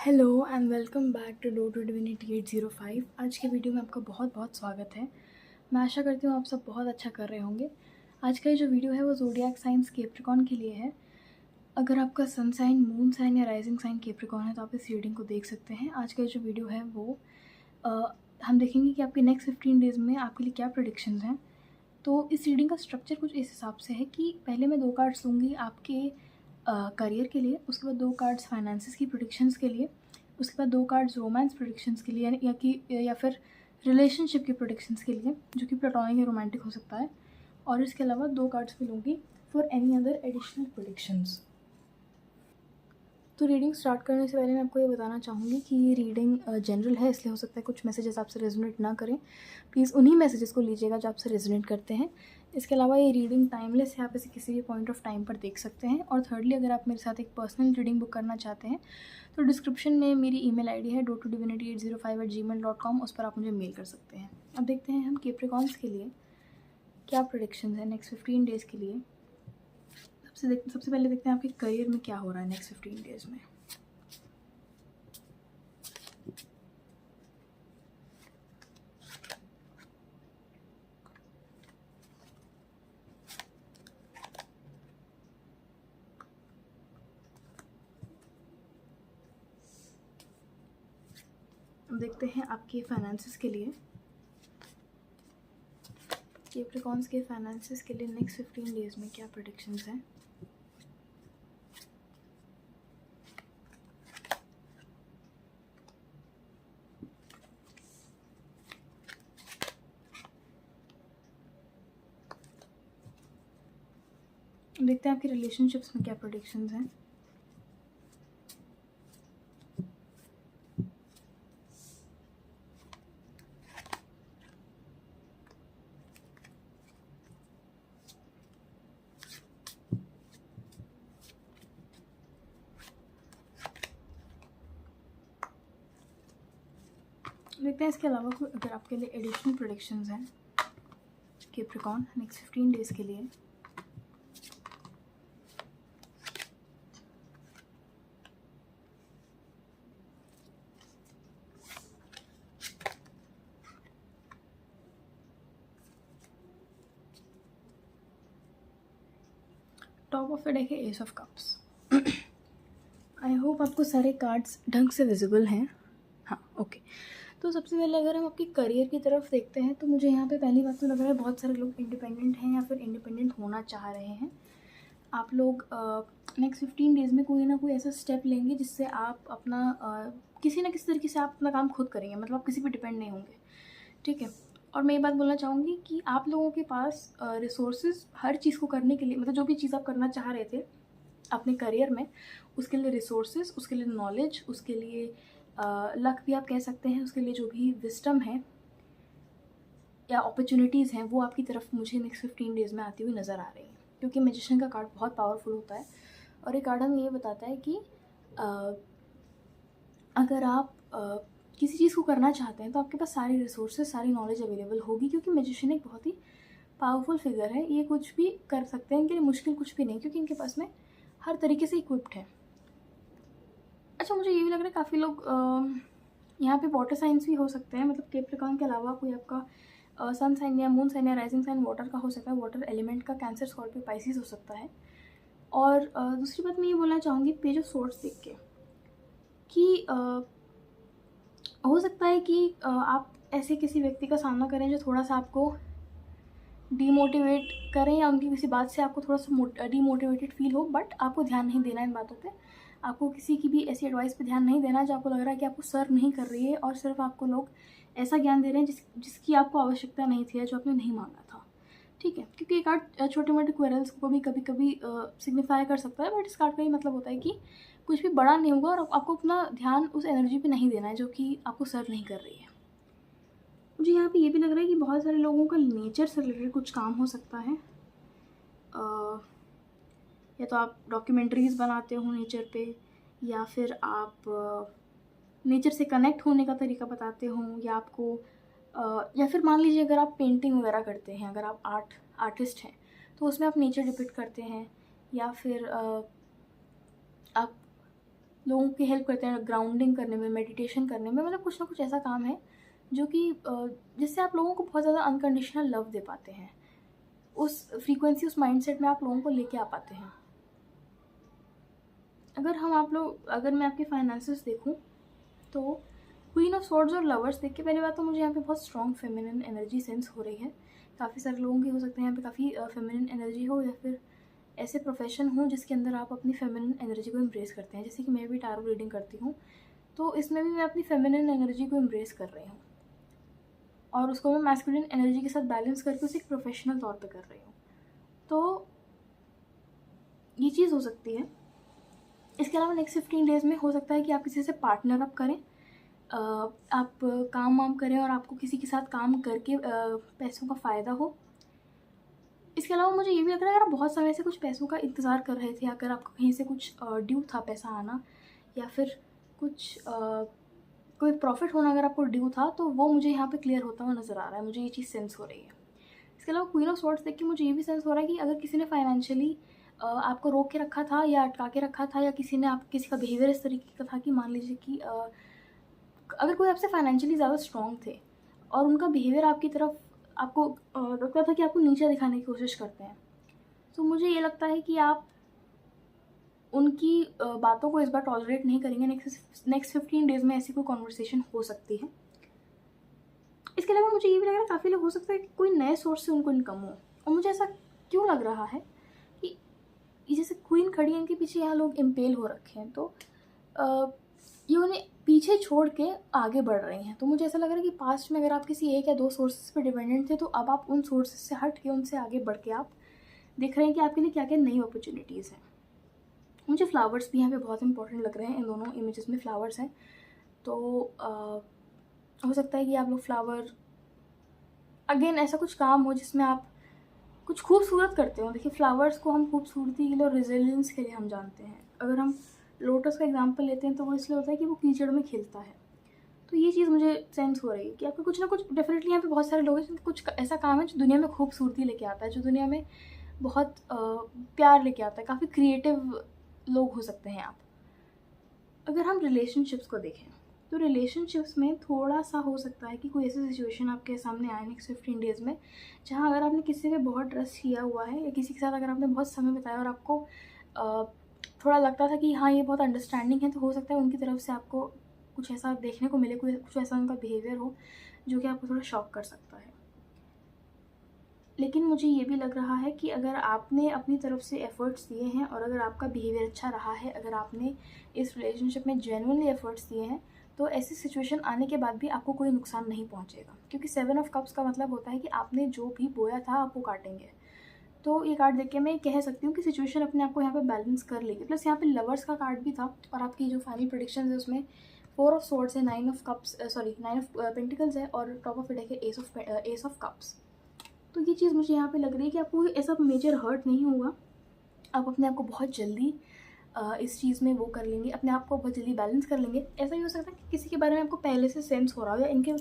Hello and welcome back to dough to divinity 805। आज के video में आपका बहुत बहुत स्वागत है। मैं आशा करती हूँ आप सब बहुत अच्छा कर रहे होंगे। आज का ये जो वीडियो है वो ज़ोडिएक साइंस कैप्रिकॉर्न के लिए है। अगर आपका सन साइन, मून साइन या राइजिंग साइन कैप्रिकॉर्न है तो आप इस रीडिंग को देख सकते हैं। आज का ये जो वीडियो है वो हम देखेंगे कि आपके नेक्स्ट 15 डेज़ में आपके लिए क्या प्रेडिक्शंस हैं। तो इस रीडिंग का स्ट्रक्चर कुछ इस हिसाब से है कि पहले मैं 2 कार्ड्स लूँगी आपके करियर के लिए, उसके बाद 2 कार्ड्स फाइनेंसेस की प्रेडिक्शंस के लिए, उसके बाद 2 कार्ड्स रोमांस प्रेडिक्शंस के लिए या फिर रिलेशनशिप की प्रेडिक्शंस के लिए, जो कि प्लेटोनिक या रोमांटिक हो सकता है। और इसके अलावा 2 कार्ड्स भी लूँगी for any other additional predictions. तो रीडिंग स्टार्ट करने से पहले मैं आपको ये बताना चाहूँगी कि ये रीडिंग जनरल है, इसलिए हो सकता है कुछ मैसेजेस आपसे रेजोनेट ना करें। प्लीज़ उन्हीं मैसेजेस को लीजिएगा जो आपसे रेजोनेट करते हैं। इसके अलावा ये रीडिंग टाइमलेस है, आप इसे किसी भी पॉइंट ऑफ टाइम पर देख सकते हैं। और थर्डली, अगर आप मेरे साथ एक पर्सनल रीडिंग बुक करना चाहते हैं तो डिस्क्रिप्शन में मेरी ईमेल आईडी है dotodivinity805@gmail.com, उस पर आप मुझे मेल कर सकते हैं। अब देखते हैं हम कैप्रिकॉर्न्स के लिए क्या प्रेडिक्शंस है नेक्स्ट 15 डेज़ के लिए। सबसे पहले देखते हैं आपके करियर में क्या हो रहा है नेक्स्ट 15 डेज़ में। अब देखते हैं आपके फाइनेंसेस के लिए, कैप्रिकॉर्न्स के फाइनेंसेस के लिए नेक्स्ट 15 डेज़ में क्या प्रेडिक्शंस हैं। देखते हैं आपके रिलेशनशिप्स में क्या प्रेडिक्शंस हैं। देखते हैं इसके अलावा कोई अगर आपके लिए एडिशनल प्रेडिक्शंस हैं कैप्रिकॉर्न नेक्स्ट 15 डेज़ के लिए। टॉप ऑफ द डेक है S of cups. I hope आपको सारे कार्ड्स ढंग से विजिबल हैं। हाँ, ओके। तो सबसे पहले अगर हम आपके करियर की तरफ देखते हैं तो मुझे यहाँ पे पहली बात तो लग रहा है बहुत सारे लोग इंडिपेंडेंट हैं या फिर इंडिपेंडेंट होना चाह रहे हैं। आप लोग नेक्स्ट 15 डेज़ में कोई ना कोई ऐसा स्टेप लेंगे जिससे आप अपना किसी ना किसी तरीके से आप अपना काम खुद करेंगे, मतलब आप किसी पे डिपेंड नहीं होंगे, ठीक है। और मैं ये बात बोलना चाहूँगी कि आप लोगों के पास रिसोर्सेज हर चीज़ को करने के लिए, मतलब जो भी चीज़ आप करना चाह रहे थे अपने करियर में, उसके लिए रिसोर्सेज, उसके लिए नॉलेज, उसके लिए लक भी आप कह सकते हैं, उसके लिए जो भी विस्डम है या अपॉर्चुनिटीज़ हैं वो आपकी तरफ मुझे नेक्स्ट 15 डेज़ में आती हुई नज़र आ रही हैं। क्योंकि मैजिशियन का कार्ड बहुत पावरफुल होता है और ये कार्ड हमें ये बताता है कि अगर आप किसी चीज़ को करना चाहते हैं तो आपके पास सारी रिसोर्सेज, सारी नॉलेज अवेलेबल होगी। क्योंकि मैजिशियन एक बहुत ही पावरफुल फिगर है, ये कुछ भी कर सकते हैं, इनके लिए मुश्किल कुछ भी नहीं, क्योंकि इनके पास में हर तरीके से इक्विप्ड है। अच्छा, मुझे ये भी लग रहा है काफ़ी लोग यहाँ पे वाटर साइंस भी हो सकते हैं, मतलब कैप्रिकॉर्न के अलावा कोई आपका सन साइन या मून साइन या राइजिंग साइन वाटर का हो सकता है, वाटर एलिमेंट का कैंसर, स्कॉर्पियो, पाइसिस हो सकता है। और दूसरी बात मैं ये बोलना चाहूँगी पेज ऑफ सोर्ड्स देख के कि हो सकता है कि आप ऐसे किसी व्यक्ति का सामना करें जो थोड़ा सा आपको डीमोटिवेट करें या उनकी किसी बात से आपको थोड़ा सा डीमोटिवेटेड फील हो, बट आपको ध्यान नहीं देना इन बातों पे। आपको किसी की भी ऐसी एडवाइस पे ध्यान नहीं देना जो आपको लग रहा है कि आपको सर्व नहीं कर रही है और सिर्फ आपको लोग ऐसा ज्ञान दे रहे हैं जिसकी आपको आवश्यकता नहीं थी या जो आपने नहीं मांगा था, ठीक है। क्योंकि ये कार्ड छोटे मोटे क्वेरल्स को भी कभी कभी सिग्निफाई कर सकता है, बट इस कार्ड का ये मतलब होता है कि कुछ भी बड़ा नहीं होगा और आपको अपना ध्यान उस एनर्जी पे नहीं देना है जो कि आपको सर्व नहीं कर रही है। मुझे यहाँ पे ये भी लग रहा है कि बहुत सारे लोगों का नेचर से रिलेटेड कुछ काम हो सकता है। या तो आप डॉक्यूमेंट्रीज़ बनाते हो नेचर पे, या फिर आप नेचर से कनेक्ट होने का तरीका बताते हो, या आपको या फिर मान लीजिए अगर आप पेंटिंग वगैरह करते हैं, अगर आप आर्टिस्ट हैं तो उसमें आप नेचर डिपिक्ट करते हैं, या फिर आप लोगों की हेल्प करते हैं ग्राउंडिंग करने में, मेडिटेशन करने में, मतलब कुछ ना कुछ ऐसा काम है जो कि जिससे आप लोगों को बहुत ज़्यादा अनकंडीशनल लव दे पाते हैं। उस फ्रीक्वेंसी, उस माइंडसेट में आप लोगों को लेके आ पाते हैं। अगर मैं आपके फाइनेंसेस देखूं तो क्वीन ऑफ स्वॉर्ड्स और लवर्स देख के पहली बात तो मुझे यहाँ पे बहुत स्ट्रॉन्ग फेमिनिन एनर्जी सेंस हो रही है। काफ़ी सारे लोगों की हो सकते हैं यहाँ पे काफ़ी फेमिनिन एनर्जी हो, या फिर ऐसे प्रोफेशन हो जिसके अंदर आप अपनी फेमिनिन एनर्जी को एम्ब्रेस करते हैं। जैसे कि मैं भी टैरो रीडिंग करती हूँ, तो इसमें भी मैं अपनी फेमिनिन एनर्जी को एम्ब्रेस कर रही हूँ और उसको मैं मैस्कुलिन एनर्जी के साथ बैलेंस करके उसे एक प्रोफेशनल तौर पे कर रही हूँ। तो ये चीज़ हो सकती है। इसके अलावा नेक्स्ट 15 डेज़ में हो सकता है कि आप किसी से पार्टनर अप करें, आप काम वाम करें और आपको किसी के साथ काम करके पैसों का फ़ायदा हो। इसके अलावा मुझे ये भी लग रहा है, अगर आप बहुत समय से कुछ पैसों का इंतज़ार कर रहे थे, अगर आपको कहीं से कुछ ड्यू था पैसा आना, या फिर कुछ कोई प्रॉफिट होना अगर आपको ड्यू था, तो वो मुझे यहाँ पे क्लियर होता हुआ नज़र आ रहा है। मुझे ये चीज़ सेंस हो रही है। इसके अलावा क्वीन ऑफ स्वॉर्ड्स देख के मुझे ये भी सेंस हो रहा है कि अगर किसी ने फाइनेंशियली आपको रोक के रखा था या अटका के रखा था, या किसी का बिहेवियर इस तरीके का था कि मान लीजिए कि अगर कोई आपसे फाइनेंशियली ज़्यादा स्ट्रॉन्ग थे और उनका बिहेवियर आपकी तरफ आपको लगता था कि आपको नीचा दिखाने की कोशिश करते हैं, तो मुझे ये लगता है कि आप उनकी बातों को इस बार टॉलरेट नहीं करेंगे। नेक्स्ट 15 डेज़ में ऐसी कोई कॉन्वर्सेशन हो सकती है। इसके अलावा मुझे ये भी लग रहा है काफ़ी लोग हो सकता है कि कोई नए सोर्स से उनको इनकम हो, और मुझे ऐसा क्यों लग रहा है कि जैसे क्वीन खड़ी है, इनके पीछे यहाँ लोग इम्पेल हो रखे हैं, तो ये उन्हें पीछे छोड़ के आगे बढ़ रही हैं। तो मुझे ऐसा लग रहा है कि पास्ट में अगर आप किसी एक या दो सोर्सेज पर डिपेंडेंट थे, तो अब आप उन सोर्सेज से हट के, उनसे आगे बढ़ के आप देख रहे हैं कि आपके लिए क्या क्या नई अपॉर्चुनिटीज़ हैं। मुझे फ्लावर्स भी यहाँ पे बहुत इंपॉर्टेंट लग रहे हैं। इन दोनों इमेजेस में फ्लावर्स हैं, तो हो सकता है कि आप लोग फ्लावर अगेन ऐसा कुछ काम हो जिसमें आप कुछ खूबसूरत करते हो। देखिए, फ्लावर्स को हम खूबसूरती के लिए और रेजिलियंस के लिए हम जानते हैं। अगर हम लोटस का एग्जांपल लेते हैं तो वो इसलिए होता है कि वो कीचड़ में खिलता है। तो ये चीज़ मुझे सेंस हो रही है कि आपको कुछ ना कुछ डेफिनेटली यहाँ पे बहुत सारे लोग हैं जिनका कुछ ऐसा काम है जो दुनिया में खूबसूरती लेके आता है, जो दुनिया में बहुत प्यार लेके आता है। काफ़ी क्रिएटिव लोग हो सकते हैं आप। अगर हम रिलेशनशिप्स को देखें तो रिलेशनशिप्स में थोड़ा सा हो सकता है कि कोई ऐसी सिचुएशन आपके सामने आए नेक्स्ट 15 डेज़ में, जहाँ अगर आपने किसी पे बहुत ट्रस्ट किया हुआ है, या किसी के साथ अगर आपने बहुत समय बिताया और आपको थोड़ा लगता था कि हाँ ये बहुत अंडरस्टैंडिंग है, तो हो सकता है उनकी तरफ से आपको कुछ ऐसा देखने को मिले, कुछ ऐसा उनका बिहेवियर हो जो कि आपको थोड़ा शॉक कर सकता है। लेकिन मुझे ये भी लग रहा है कि अगर आपने अपनी तरफ से एफ़र्ट्स दिए हैं और अगर आपका बिहेवियर अच्छा रहा है, अगर आपने इस रिलेशनशिप में जेन्युइनली एफ़र्ट्स दिए हैं, तो ऐसी सिचुएशन आने के बाद भी आपको कोई नुकसान नहीं पहुंचेगा। क्योंकि 7 ऑफ कप्स का मतलब होता है कि आपने जो भी बोया था आप वो काटेंगे। तो ये कार्ड देख के मैं कह सकती हूँ कि सिचुएशन अपने आप को यहाँ पे बैलेंस कर लेगी। प्लस यहाँ पे लवर्स का कार्ड भी था, और आपकी जो फाइनल प्रेडिक्शन है उसमें 4 ऑफ स्वॉर्ड्स है, 9 ऑफ पेंटिकल्स है, और टॉप ऑफ इट है एस ऑफ कप्स। तो ये चीज़ मुझे यहाँ पे लग रही है कि आपको ऐसा मेजर हर्ट नहीं होगा। आप अपने आप को बहुत जल्दी इस चीज़ में वो कर लेंगे, अपने आप को बहुत जल्दी बैलेंस कर लेंगे। ऐसा ही हो सकता है कि किसी के बारे में आपको पहले से सेंस हो रहा हो, या इनके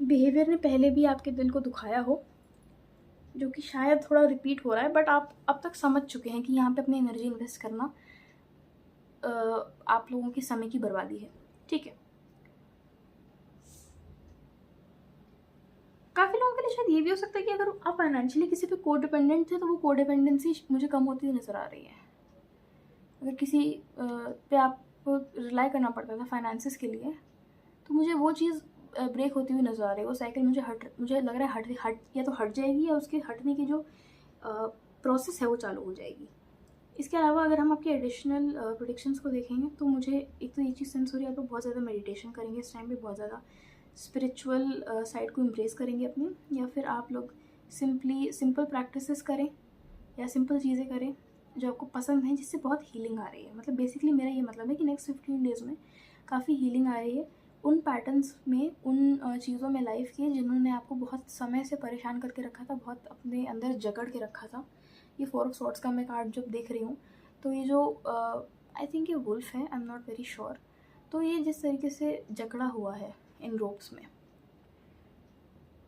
बिहेवियर ने पहले भी आपके दिल को दुखाया हो, जो कि शायद थोड़ा रिपीट हो रहा है, बट आप अब तक समझ चुके हैं कि यहाँ पे अपनी एनर्जी इन्वेस्ट करना आप लोगों के समय की बर्बादी है। ठीक है, काफ़ी लोगों के लिए शायद ये भी हो सकता है कि अगर आप फाइनेंशियली किसी पे को डिपेंडेंट थे, तो वो को डिपेंडेंसी मुझे कम होती हुई नज़र आ रही है। अगर किसी पे आपको रिलाई करना पड़ता था फाइनेंसिस के लिए, तो मुझे वो चीज़ ब्रेक होती हुई नज़र आ रही है। वो साइकिल मुझे लग रहा है या तो हट जाएगी, या उसके हटने की जो प्रोसेस है वो चालू हो जाएगी। इसके अलावा अगर हम आपके एडिशनल प्रेडिक्शंस को देखेंगे, तो मुझे एक तो ये चीज़ सेंस हो रही है, आप लोग बहुत ज़्यादा मेडिटेशन करेंगे इस टाइम पे, बहुत ज़्यादा स्पिरिचुअल साइड को एम्ब्रेस करेंगे अपनी, या फिर आप लोग सिंपल प्रैक्टिसेस करें या सिंपल चीज़ें करें जो आपको पसंद हैं, जिससे बहुत हीलिंग आ रही है। मतलब बेसिकली मेरा ये मतलब है कि नेक्स्ट 15 डेज़ में काफ़ी हीलिंग आ रही है उन पैटर्न्स में, उन चीज़ों में लाइफ की जिन्होंने आपको बहुत समय से परेशान करके रखा था, बहुत अपने अंदर जकड़ के रखा था। ये 4 ऑफ स्वॉर्ड्स का मैं कार्ड जब देख रही हूँ, तो ये जो आई थिंक ये वुल्फ है, I am not very sure. तो ये जिस तरीके से जकड़ा हुआ है इन रोप्स में,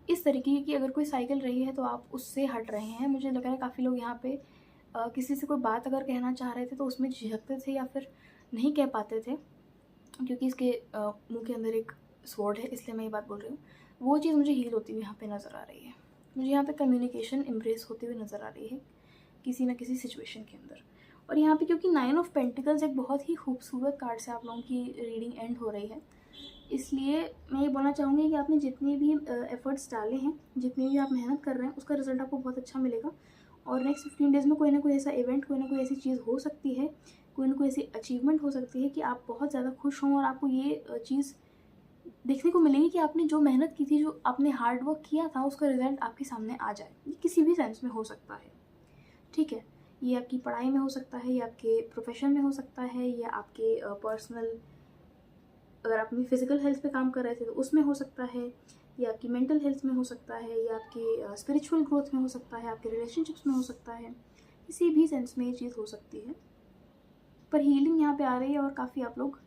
इस तरीके की अगर कोई साइकिल रही है तो आप उससे हट रहे हैं। मुझे लग रहा है काफ़ी लोग यहाँ पे किसी से कोई बात अगर कहना चाह रहे थे तो उसमें झिझकते थे या फिर नहीं कह पाते थे, क्योंकि इसके मुंह के अंदर एक स्वॉर्ड है, इसलिए मैं ये बात बोल रही हूँ। वो चीज़ मुझे हील होती हुई यहाँ पे नज़र आ रही है। मुझे यहाँ पे कम्युनिकेशन एम्ब्रेस होती हुई नज़र आ रही है किसी ना किसी सिचुएशन के अंदर। और यहाँ पे क्योंकि 9 ऑफ पेंटिकल्स एक बहुत ही खूबसूरत कार्ड से आप लोगों की रीडिंग एंड हो रही है, इसलिए मैं ये बोलना चाहूँगी कि आपने जितने भी एफ़र्ट्स डाले हैं, जितनी भी आप मेहनत कर रहे हैं, उसका रिज़ल्ट आपको बहुत अच्छा मिलेगा। और नेक्स्ट 15 डेज़ में कोई ना कोई ऐसा इवेंट, कोई ना कोई ऐसी चीज़ हो सकती है, कोई ना कोई ऐसी अचीवमेंट हो सकती है कि आप बहुत ज़्यादा खुश हों और आपको ये चीज़ देखने को मिलेगी कि आपने जो मेहनत की थी, जो आपने हार्ड वर्क किया था, उसका रिज़ल्ट आपके सामने आ जाए। ये किसी भी सेंस में हो सकता है, ठीक है? ये आपकी पढ़ाई में हो सकता है, ये आपके प्रोफेशन में हो सकता है, या आपके पर्सनल, अगर आप अपनी फ़िज़िकल हेल्थ पे काम कर रहे थे तो उसमें हो सकता है, या आपकी मेंटल हेल्थ में हो सकता है, या आपके स्पिरिचुअल ग्रोथ में हो सकता है, आपके रिलेशनशिप्स में हो सकता है। किसी भी सेंस में ये चीज़ हो सकती है। पर हीलिंग यहाँ पे आ रही है और काफ़ी आप लोग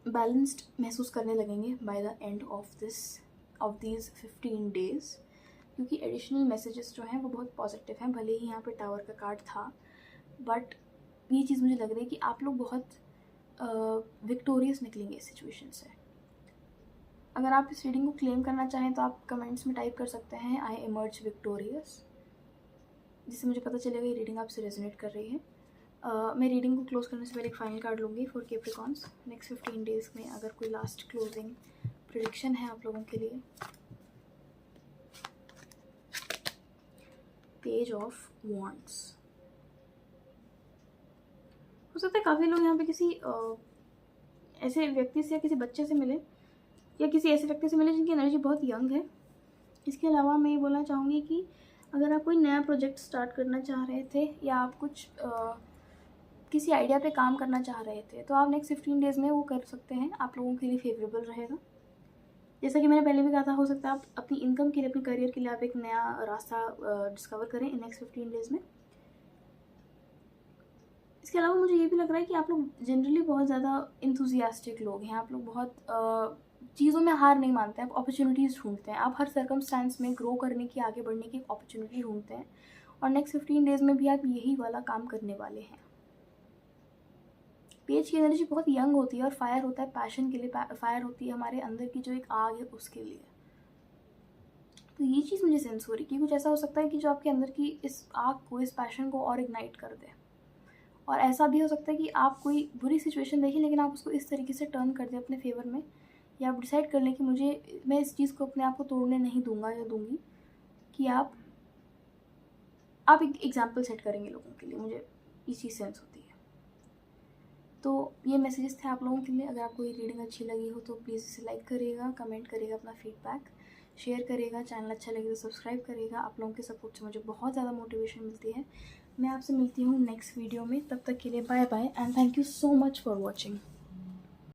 बैलेंस्ड महसूस करने लगेंगे by the end of these 15 days, क्योंकि एडिशनल मैसेजेस जो हैं वो बहुत पॉजिटिव हैं। भले ही यहाँ पे टावर का कार्ड था, बट ये चीज़ मुझे लग रही है कि आप लोग बहुत विक्टोरियस निकलेंगे इस सिचुएशन से। अगर आप इस रीडिंग को क्लेम करना चाहें तो आप कमेंट्स में टाइप कर सकते हैं आई इमर्ज विक्टोरियस, जिससे मुझे पता चलेगा ये रीडिंग आपसे रेजोनेट कर रही है। मैं रीडिंग को क्लोज करने से पहले एक फाइनल कार्ड लूँगी फॉर कैप्रिकॉन्स। नेक्स्ट 15 डेज़ में अगर कोई लास्ट क्लोजिंग प्रेडिक्शन है आप लोगों के लिए। Page of wands. हो सकता है काफ़ी लोग यहाँ पे किसी ऐसे व्यक्ति से या किसी बच्चे से मिले, या किसी ऐसे व्यक्ति से मिले जिनकी एनर्जी बहुत यंग है। इसके अलावा मैं ये बोलना चाहूँगी कि अगर आप कोई नया प्रोजेक्ट स्टार्ट करना चाह रहे थे, या आप कुछ किसी आइडिया पे काम करना चाह रहे थे, तो आप नेक्स्ट 15 डेज़ में वो कर सकते हैं। आप लोगों के लिए फेवरेबल रहेगा। जैसा कि मैंने पहले भी कहा था, हो सकता है आप अपनी इनकम के लिए, अपने करियर के लिए आप एक नया रास्ता डिस्कवर करें इन नेक्स्ट 15 डेज़ में। इसके अलावा मुझे ये भी लग रहा है कि आप लोग जनरली बहुत ज़्यादा इंथुजियास्टिक लोग हैं। आप लोग बहुत चीज़ों में हार नहीं मानते हैं, आप अपॉर्चुनिटीज़ ढूंढते हैं। आप हर सर्कमस्टांस में ग्रो करने की, आगे बढ़ने की अपॉर्चुनिटी ढूंढते हैं, और नेक्स्ट 15 डेज़ में भी आप यही वाला काम करने वाले हैं। पेज की एनर्जी बहुत यंग होती है, और फायर होता है पैशन के लिए, फायर होती है हमारे अंदर की जो एक आग है उसके लिए। तो ये चीज़ मुझे सेंस हो रही है कि कुछ ऐसा हो सकता है कि जो आपके अंदर की इस आग को, इस पैशन को और इग्नाइट कर दे। और ऐसा भी हो सकता है कि आप कोई बुरी सिचुएशन देखें, लेकिन आप उसको इस तरीके से टर्न कर दें अपने फेवर में, या आप डिसाइड कर लें कि मैं इस चीज़ को, अपने आप को तोड़ने नहीं दूंगा या दूंगी, कि आप एक एग्जाम्पल सेट करेंगे लोगों के लिए। मुझे ये चीज़ सेंस होती है। तो ये मैसेजेस थे आप लोगों के लिए। अगर आपको ये रीडिंग अच्छी लगी हो तो प्लीज़ इसे लाइक करिएगा, कमेंट करिएगा अपना फीडबैक, शेयर करिएगा, चैनल अच्छा लगे तो सब्सक्राइब करिएगा। आप लोगों के सपोर्ट से मुझे बहुत ज़्यादा मोटिवेशन मिलती है। मैं आपसे मिलती हूँ नेक्स्ट वीडियो में। तब तक के लिए bye bye, and thank you so much for watching.